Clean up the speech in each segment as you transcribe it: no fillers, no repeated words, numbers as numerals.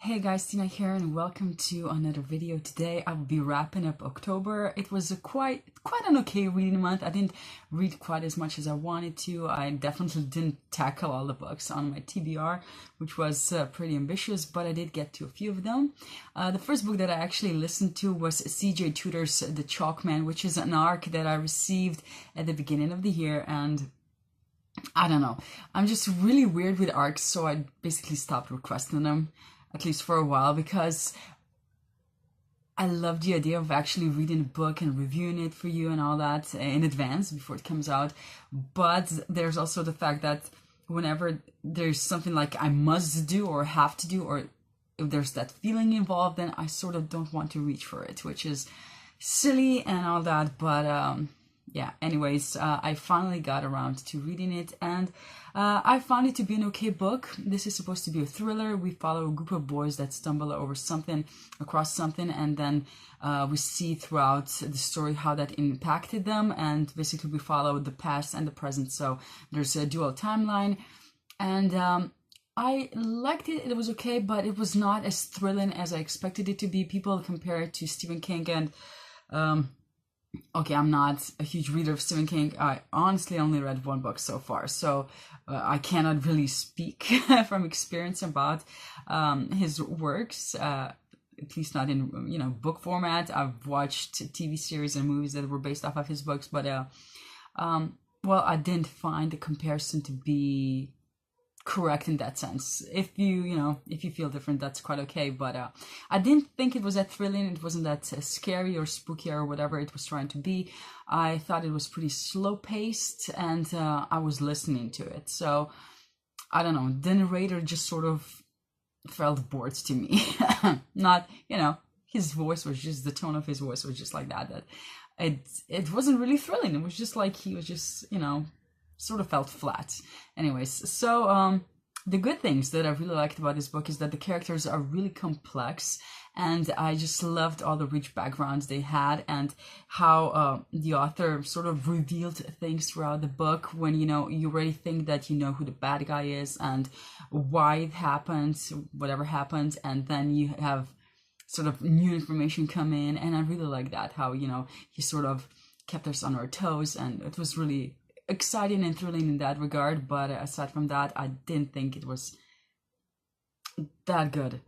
Hey guys, Tina here and welcome to another video. Today I will be wrapping up October. It was a quite an okay reading month. I didn't read quite as much as I wanted to. I definitely didn't tackle all the books on my TBR, which was pretty ambitious, but I did get to a few of them. The first book that I actually listened to was C.J. Tudor's The Chalkman, which is an arc that I received at the beginning of the year, and I don't know. I'm just really weird with arcs, so I basically stopped requesting them, at least for a while, because I love the idea of actually reading a book and reviewing it for you and all that in advance before it comes out. But there's also the fact that whenever there's something like I must do or have to do, or if there's that feeling involved, then I sort of don't want to reach for it, which is silly and all that. But yeah, anyways, I finally got around to reading it, and I found it to be an okay book. This is supposed to be a thriller. We follow a group of boys that stumble over something, across something, and then we see throughout the story how that impacted them, and basically we follow the past and the present, so there's a dual timeline. And I liked it. It was okay, but it was not as thrilling as I expected it to be. People compare it to Stephen King, and okay, I'm not a huge reader of Stephen King. I honestly only read one book so far, so I cannot really speak from experience about his works, at least not in book format. I've watched TV series and movies that were based off of his books, but well, I didn't find the comparison to be correct in that sense. If you feel different, that's quite okay, but I didn't think it was that thrilling. It wasn't that scary or spooky or whatever it was trying to be. I thought it was pretty slow paced, and I was listening to it, so I don't know, the narrator just sort of felt bored to me. Not, his voice was just, the tone of his voice was just like that it wasn't really thrilling. It was just like he was just, sort of felt flat. Anyways, so the good things that I really liked about this book is that the characters are really complex, and I just loved all the rich backgrounds they had, and how the author sort of revealed things throughout the book when you already think that you know who the bad guy is and why it happened, whatever happened, and then you have sort of new information come in, and I really like that, how he sort of kept us on our toes, and it was really exciting and thrilling in that regard. But aside from that, I didn't think it was that good.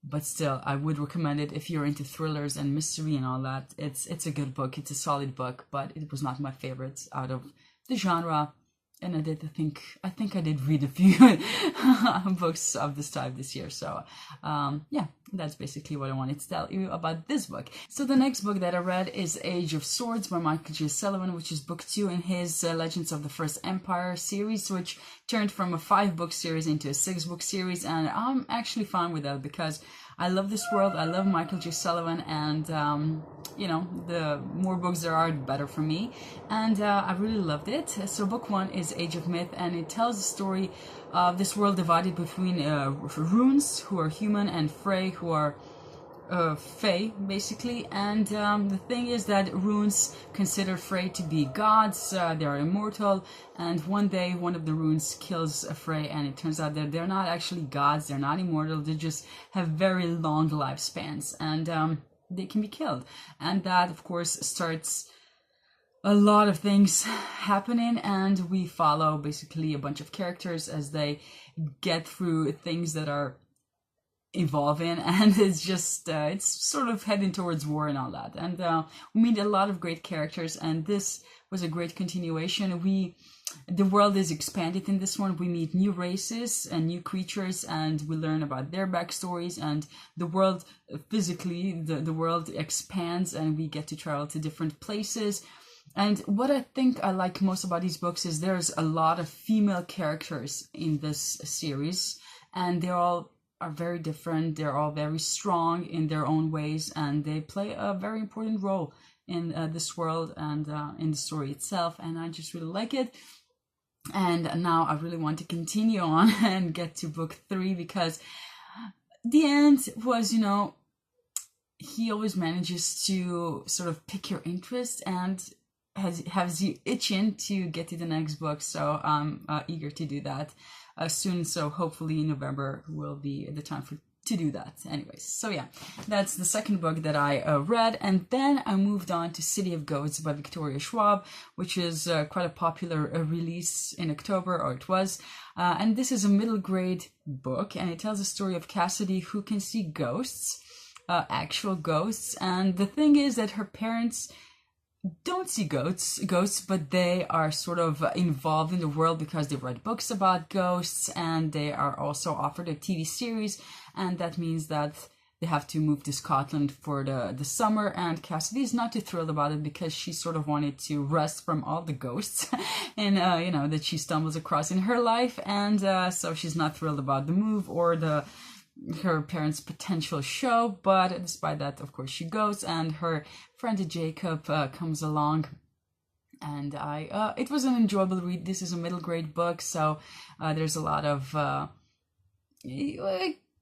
But still, I would recommend it if you're into thrillers and mystery and all that. It's a good book. It's a solid book, but it was not my favorite out of the genre. And I think I did read a few books of this type this year. So yeah, that's basically what I wanted to tell you about this book. So the next book that I read is Age of Swords by Michael J. Sullivan, which is book 2 in his Legends of the First Empire series, which turned from a 5-book series into a 6-book series. And I'm actually fine with that, because I love this world. I love Michael J. Sullivan, and the more books there are, the better for me. And I really loved it. So book 1 is Age of Myth, and it tells the story of this world divided between runes, who are human, and Frey, who are Fae, basically. And the thing is that runes consider Frey to be gods. They are immortal, and one day one of the runes kills a Frey, and it turns out that they're not actually gods, they're not immortal, they just have very long lifespans, and they can be killed. And that, of course, starts a lot of things happening, and we follow basically a bunch of characters as they get through things that are evolving, and it's just it's sort of heading towards war and all that. And we meet a lot of great characters, and this was a great continuation. The world is expanded in this one. We meet new races and new creatures, and we learn about their backstories, and the world physically, the world expands, and we get to travel to different places. And what I think I like most about these books is there's a lot of female characters in this series, and they all are very different. They're all very strong in their own ways, and they play a very important role in this world and in the story itself, and I just really like it. And now I really want to continue on and get to book 3, because the end was, he always manages to sort of pick your interest and has you itching to get to the next book. So I'm eager to do that soon. So hopefully November will be the time to do that. Anyways, so yeah, that's the second book that I read, and then I moved on to City of Goats by Victoria Schwab, which is quite a popular release in October, or it was, and this is a middle grade book, and it tells the story of Cassidy, who can see ghosts, actual ghosts, and the thing is that her parents don't see ghosts, but they are sort of involved in the world because they write books about ghosts, and they are also offered a TV series, and that means that they have to move to Scotland for the summer, and Cassidy is not too thrilled about it because she sort of wanted to rest from all the ghosts and that she stumbles across in her life, and so she's not thrilled about the move or her parents' potential show, but despite that, of course, she goes, and her friend Jacob comes along, and it was an enjoyable read. This is a middle grade book, so there's a lot of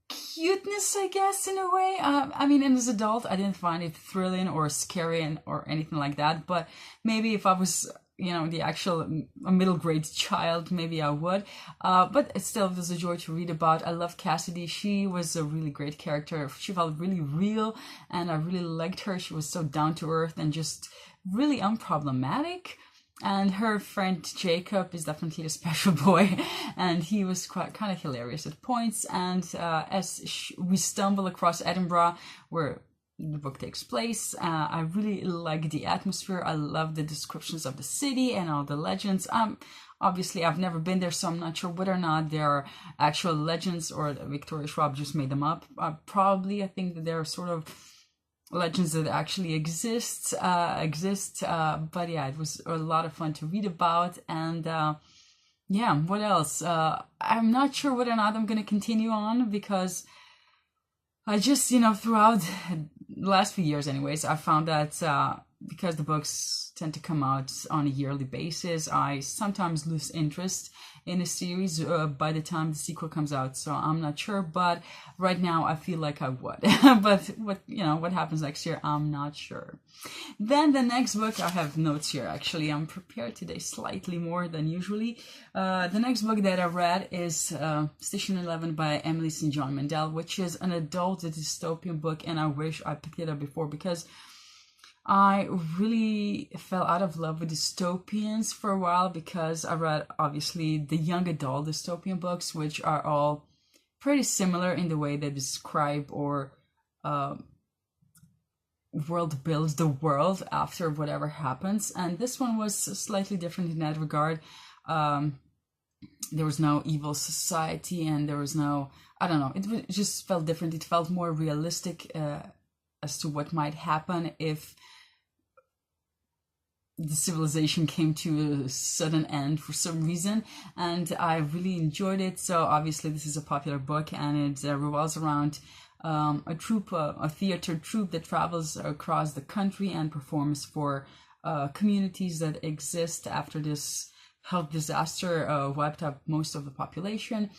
cuteness, I guess, in a way. I mean, as an adult, I didn't find it thrilling or scary or anything like that, but maybe if I was the actual middle grade child, maybe I would. But it still was a joy to read about. I love Cassidy. She was a really great character. She felt really real, and I really liked her. She was so down to earth and just really unproblematic. And her friend Jacob is definitely a special boy, and he was kind of hilarious at points. And as we stumble across Edinburgh, where the book takes place, I really like the atmosphere. I love the descriptions of the city and all the legends. Obviously, I've never been there, so I'm not sure whether or not there are actual legends or Victoria Schwab just made them up. Probably, I think that there are sort of legends that actually exist. But yeah, it was a lot of fun to read about. And yeah, what else? I'm not sure whether or not I'm going to continue on, because I just, throughout the last few years anyways, I found that because the books tend to come out on a yearly basis, I sometimes lose interest in a series by the time the sequel comes out. So I'm not sure, but right now I feel like I would. But what happens next year, I'm not sure. Then the next book, I have notes here actually. I'm prepared today slightly more than usually. The next book that I read is Station 11 by Emily St. John Mandel, which is an adult dystopian book, and I wish I picked it up before, because I really fell out of love with dystopians for a while, because I read, obviously, the young adult dystopian books, which are all pretty similar in the way they describe or world builds the world after whatever happens. And this one was slightly different in that regard. There was no evil society, and there was no, I don't know, it just felt different. It felt more realistic as to what might happen if the civilization came to a sudden end for some reason, and I really enjoyed it. So obviously this is a popular book, and it revolves around a theater troupe that travels across the country and performs for communities that exist after this health disaster wiped out most of the population.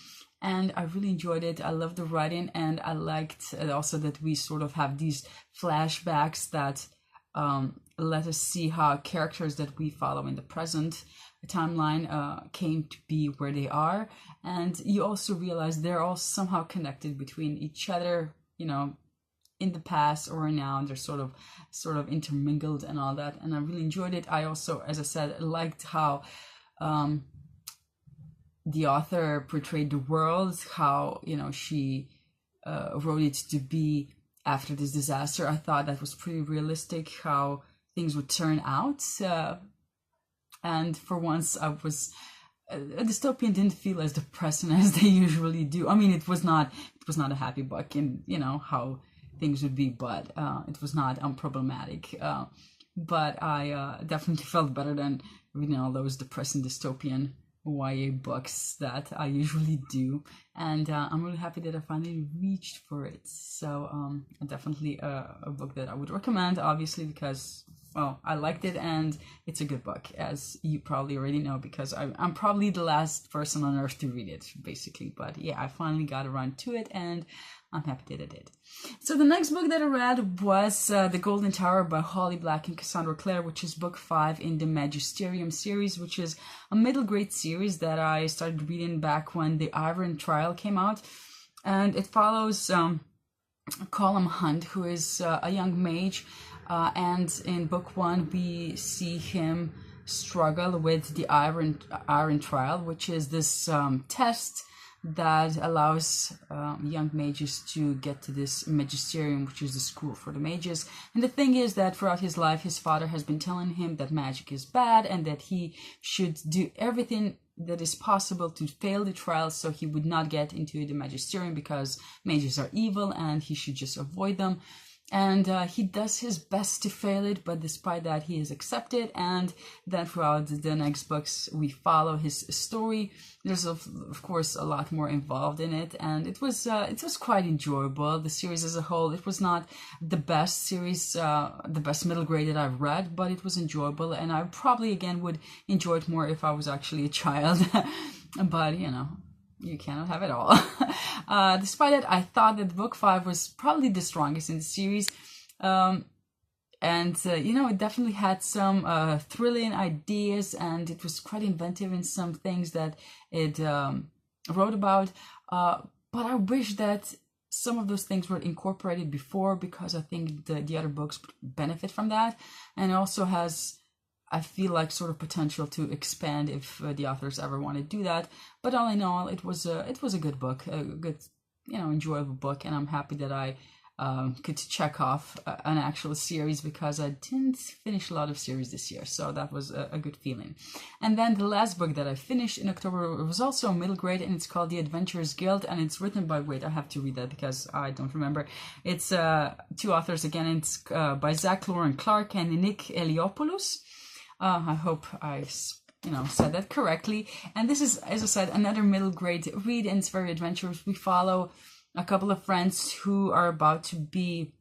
And I really enjoyed it. I loved the writing, and I liked also that we sort of have these flashbacks that let us see how characters that we follow in the present timeline came to be where they are. And you also realize they're all somehow connected between each other, in the past or now. They're sort of intermingled and all that. And I really enjoyed it. I also, as I said, liked how the author portrayed the world, how, she wrote it to be after this disaster. I thought that was pretty realistic, how things would turn out. And for once, a dystopian didn't feel as depressing as they usually do. I mean, it was not a happy book, and how things would be, but it was not unproblematic. But I definitely felt better than reading all those depressing dystopian YA books that I usually do, and I'm really happy that I finally reached for it. So definitely a book that I would recommend, obviously, because, well, I liked it, and it's a good book, as you probably already know, because I'm probably the last person on earth to read it, basically. But yeah, I finally got around to it, and I'm happy that I did. So the next book that I read was The Golden Tower by Holly Black and Cassandra Clare, which is book 5 in the Magisterium series, which is a middle grade series that I started reading back when The Iron Trial came out. And it follows Colum Hunt, who is a young mage, and in book 1 we see him struggle with the Iron Trial, which is this test that allows young mages to get to this magisterium, which is the school for the mages. And the thing is that throughout his life, his father has been telling him that magic is bad and that he should do everything that is possible to fail the trial so he would not get into the magisterium, because mages are evil and he should just avoid them. And he does his best to fail it, but despite that, he is accepted. And then throughout the next books, we follow his story. There's of course a lot more involved in it, and it was quite enjoyable. The series as a whole, it was not the best series, the best middle grade that I've read, but it was enjoyable, and I probably again would enjoy it more if I was actually a child. But you know, you cannot have it all. Despite it, I thought that book 5 was probably the strongest in the series. You know, it definitely had some thrilling ideas, and it was quite inventive in some things that it wrote about. But I wish that some of those things were incorporated before, because I think the other books benefit from that. And it also has, I feel like, sort of potential to expand if the authors ever want to do that. But all in all, it was a good book, a good, you know, enjoyable book, and I'm happy that I could check off an actual series, because I didn't finish a lot of series this year, so that was a good feeling. And then the last book that I finished in October was also a middle grade, and it's called The Adventurers Guild, and it's written by, wait, I have to read that because I don't remember. It's 2 authors again. It's by Zach Lauren Clark and Nick Eliopoulos. I hope I said that correctly. And this is, as I said, another middle grade read, and it's very adventurous. We follow a couple of friends who are about to be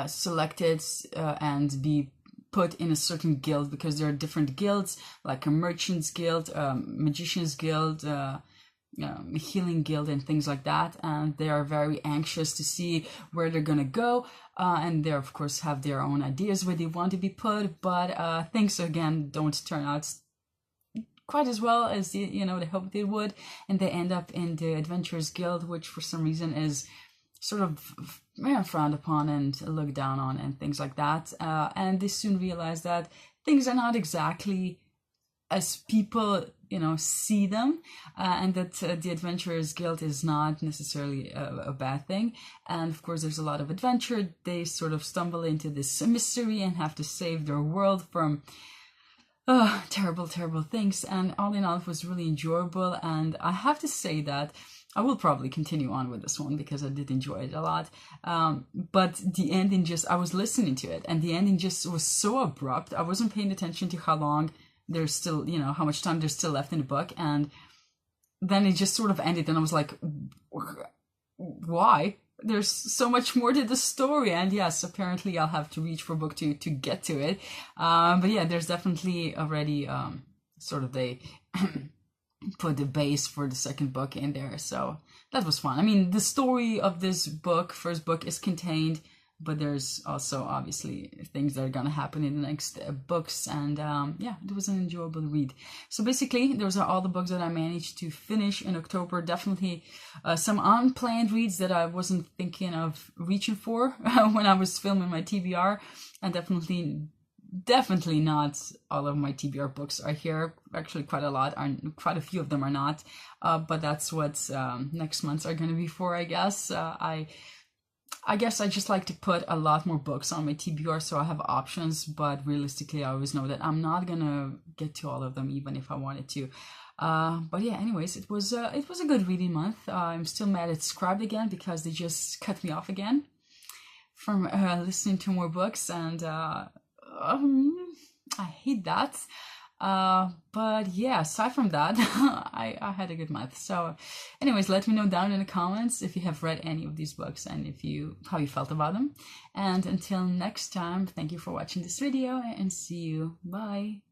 selected and be put in a certain guild, because there are different guilds, like a merchant's guild, magician's guild, healing guild, and things like that. And they are very anxious to see where they're gonna go, and they of course have their own ideas where they want to be put, but things again don't turn out quite as well as they hoped they would, and they end up in the Adventurers Guild, which for some reason is sort of frowned upon and looked down on and things like that. And they soon realize that things are not exactly as people see them, and that the Adventurers Guild is not necessarily a bad thing. And of course there's a lot of adventure. They sort of stumble into this mystery and have to save their world from terrible things. And all in all, it was really enjoyable, and I have to say that I will probably continue on with this one because I did enjoy it a lot. But the ending, I was listening to it, and the ending just was so abrupt. I wasn't paying attention to how long there's still, how much time there's still left in the book, and then it just sort of ended, and I was like, why? There's so much more to the story, and yes, apparently I'll have to reach for book 2 to get to it. But yeah, there's definitely already sort of they put the base for the second book in there, so that was fun. I mean, the story of this first book is contained, but there's also obviously things that are gonna happen in the next books, and yeah, it was an enjoyable read. So basically, those are all the books that I managed to finish in October. Definitely some unplanned reads that I wasn't thinking of reaching for when I was filming my TBR, and definitely not all of my TBR books are here. Actually, quite a few of them are not, but that's what next months are going to be for, I guess. I guess I just like to put a lot more books on my TBR so I have options, but realistically I always know that I'm not gonna get to all of them even if I wanted to. But yeah, anyways, it was a good reading month. I'm still mad at Scribd again because they just cut me off again from listening to more books, and I hate that. But yeah, aside from that, I had a good month. So anyways, let me know down in the comments if you have read any of these books and how you felt about them. And until next time, thank you for watching this video, and see you. Bye.